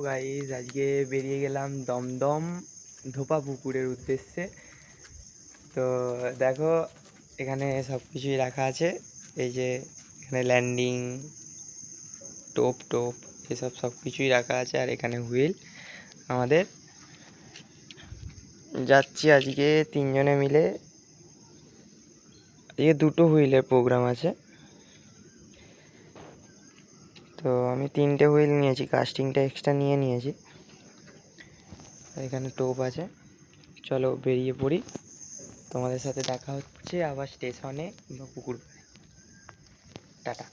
Guys আজকে বেরিয়ে গেলাম দমদম ধোপা পুকুরের উদ্দেশ্যে। তো দেখো এখানে সব কিছুই রাখা আছে। এই যে এখানে ল্যান্ডিং টোপ টোপ এসব সব কিছুই রাখা আছে। আর এখানে হুইল আমাদের যাচ্ছি আজকে তিনজনে মিলে। আজকে দুটো হুইলের প্রোগ্রাম আছে। তো আমি 3টে হুইল নিয়েছি, কাস্টিংটা এক্সট্রা নিয়েছি। এখানে টোপ আছে। চলো বেরিয়ে পড়ি, তোমাদের সাথে দেখা হচ্ছে আবার স্টেশনে বা পুকুর পাড়ে। টাটা।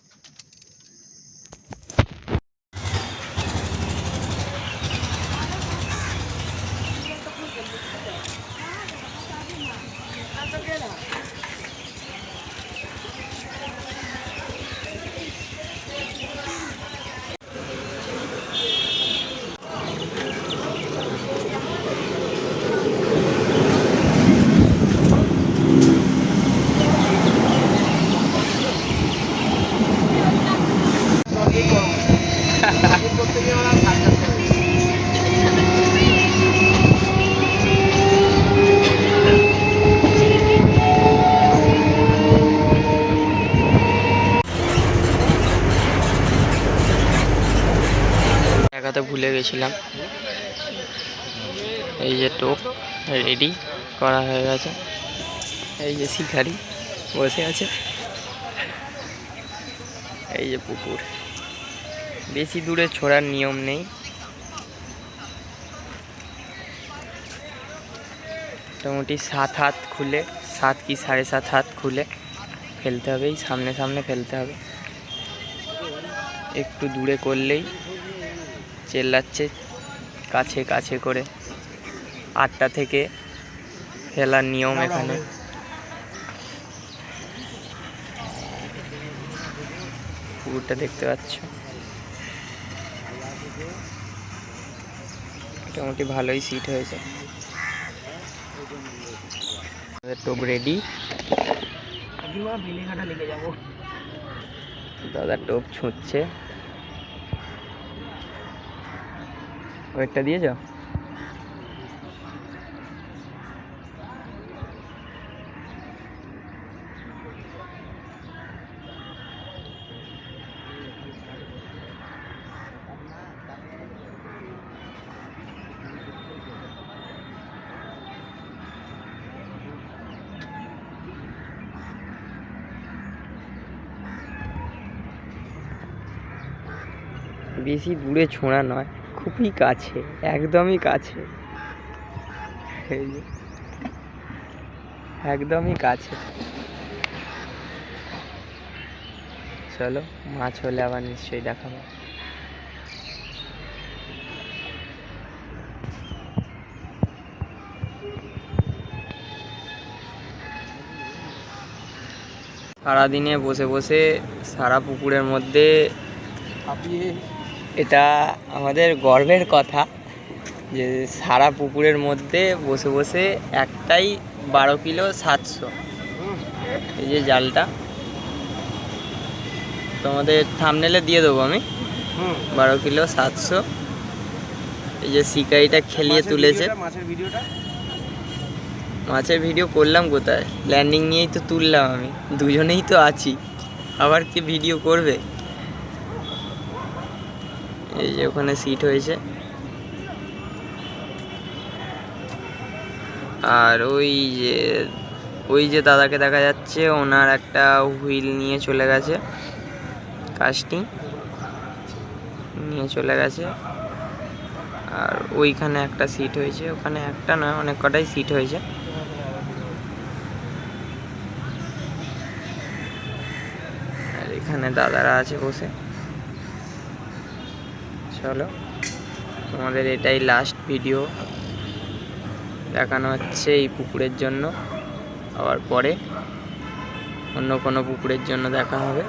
দেখাতে ভুলে গেছিলাম, এই যে টোপ রেডি করা হয়ে গেছে। এই যে শিকারি বসে আছে। এই যে পুকুর, বেশি দূরে ছোড়ার নিয়ম নেই। মোটামুটি 7 হাত খুলে, 7 কি 7.5 হাত খুলে ফেলতে হবে। এই সামনে সামনে ফেলতে হবে, একটু দূরে করলেই চেল্লাচ্ছে কাছে কাছে করে। 8টা থেকে ফেলার নিয়ম এখানে। পুকুরটা দেখতে পাচ্ছ, মোটামুটি ভালোই সিট হয়েছে। টোপ রেডি, দাদা টোপ ছুঁচ্ছে। ওয়েটটা দিয়েছ? বেশি দূরে ছোঁড়া নয়, খুবই কাছে, একদমই কাছে। এই যে একদমই কাছে। চলো, মাছ হলে আবার নিশ্চয়ই দেখাবো। সারাদিনে বসে বসে সারা পুকুরের মধ্যে, এটা আমাদের গর্বের কথা যে সারা পুকুরের মধ্যে বসে বসে একটাই 12 কিলো 700। এই যে জালটা তোমাদের থাম্বনেলে দিয়ে দেবো আমি, 12 কিলো 700। এই যে শিকারিটা খেলিয়ে তুলেছে। মাছের ভিডিও করলাম কোথায়, ল্যান্ডিং নিয়েই তো তুললাম আমি, দুজনেই তো আছি, আবার কি ভিডিও করবে। এই যে ওখানে সিট হয়েছে। আর ওই যে দাদাকে দেখা যাচ্ছে, ওনার একটা হুইল নিয়ে চলে গেছে, কাস্টিং নিয়ে চলে গেছে। আর ওইখানে একটা সিট হয়েছে, ওখানে একটা নয় অনেক কটাই সিট হয়েছে। আর এখানে দাদারা আছে বসে। চলো, তোমাদের এটাই লাস্ট ভিডিও দেখানো হচ্ছে এই পুকুরের জন্য। আবার পরে অন্য কোনো পুকুরের জন্য দেখা হবে।